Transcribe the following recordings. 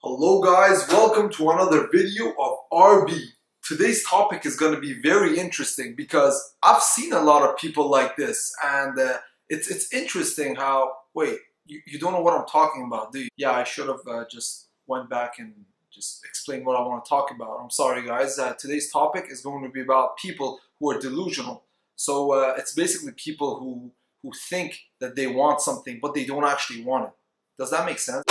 Hello guys, welcome to another video of RB. Today's topic is going to be very interesting because I've seen a lot of people like this, and it's interesting how, wait, you don't know what I'm talking about, do you? Yeah, I should have just went back and just explained what I want to talk about. I'm sorry guys. Today's topic is going to be about people who are delusional. So it's basically people who think that they want something but they don't actually want it. Does that make sense?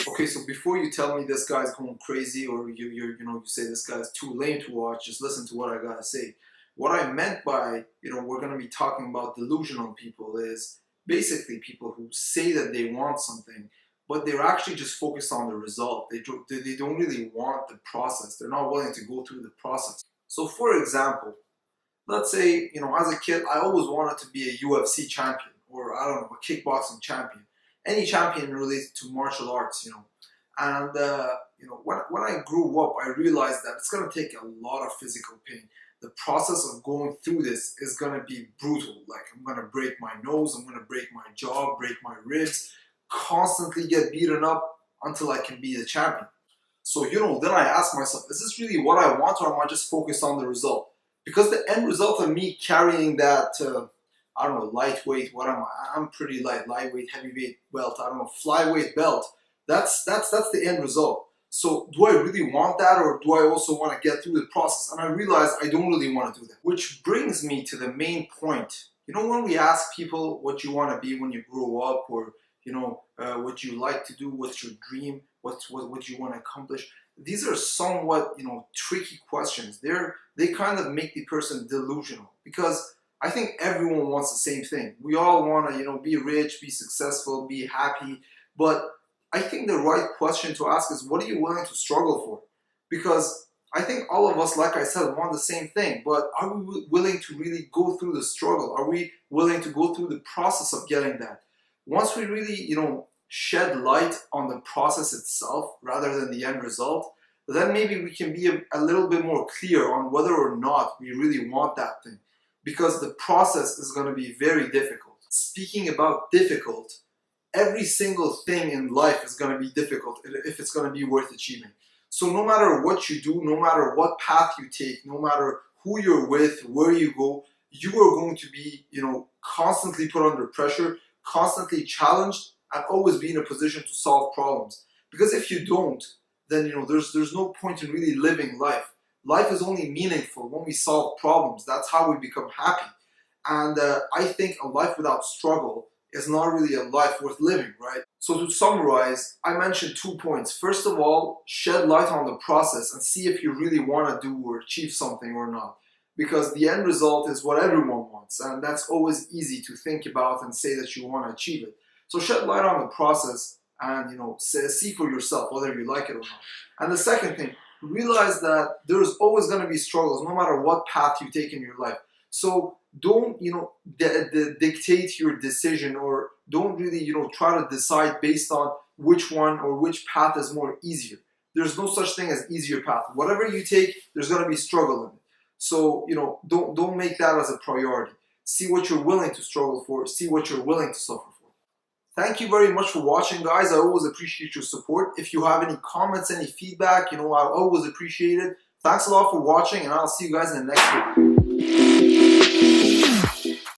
Okay, so before you tell me this guy's going crazy, or you say this guy's too lame to watch, just listen to what I gotta say. What I meant by, we're gonna be talking about delusional people is basically people who say that they want something, but they're actually just focused on the result. They don't really want the process. They're not willing to go through the process. So for example, let's say, as a kid, I always wanted to be a UFC champion, or I don't know, a kickboxing champion. Any champion related to martial arts, And, when I grew up, I realized that it's going to take a lot of physical pain. The process of going through this is going to be brutal. Like, I'm going to break my nose, I'm going to break my jaw, break my ribs, constantly get beaten up until I can be the champion. So, then I ask myself, is this really what I want, or am I just focused on the result? Because the end result of me carrying that, I don't know, lightweight, what am I? I'm pretty light, lightweight, heavyweight belt, I don't know, flyweight belt. That's the end result. So do I really want that, or do I also want to get through the process? And I realize I don't really want to do that. Which brings me to the main point. When we ask people what you want to be when you grow up, or what you like to do, what's your dream, what you want to accomplish, these are somewhat tricky questions. They kind of make the person delusional, because I think everyone wants the same thing. We all want to be rich, be successful, be happy, but I think the right question to ask is, what are you willing to struggle for? Because I think all of us, like I said, want the same thing, but are we willing to really go through the struggle? Are we willing to go through the process of getting that? Once we really, shed light on the process itself rather than the end result, then maybe we can be a little bit more clear on whether or not we really want that thing. Because the process is going to be very difficult. Speaking about difficult, every single thing in life is going to be difficult if it's going to be worth achieving. So no matter what you do, no matter what path you take, no matter who you're with, where you go, you are going to be, constantly put under pressure, constantly challenged, and always be in a position to solve problems. Because if you don't, then there's no point in really living life. Life is only meaningful when we solve problems. That's how we become happy. And I think a life without struggle is not really a life worth living, right? So to summarize, I mentioned 2 points. First of all, shed light on the process and see if you really want to do or achieve something or not. Because the end result is what everyone wants, and that's always easy to think about and say that you want to achieve it. So shed light on the process and see for yourself whether you like it or not. And the second thing, realize that there's always going to be struggles no matter what path you take in your life. So don't dictate your decision, or don't really try to decide based on which one or which path is more easier. There's no such thing as easier path. Whatever you take, there's going to be struggle in it. So don't make that as a priority. See what you're willing to struggle for. See what you're willing to suffer for. Thank you very much for watching, guys. I always appreciate your support. If you have any comments, any feedback, I always appreciate it. Thanks a lot for watching, and I'll see you guys in the next video.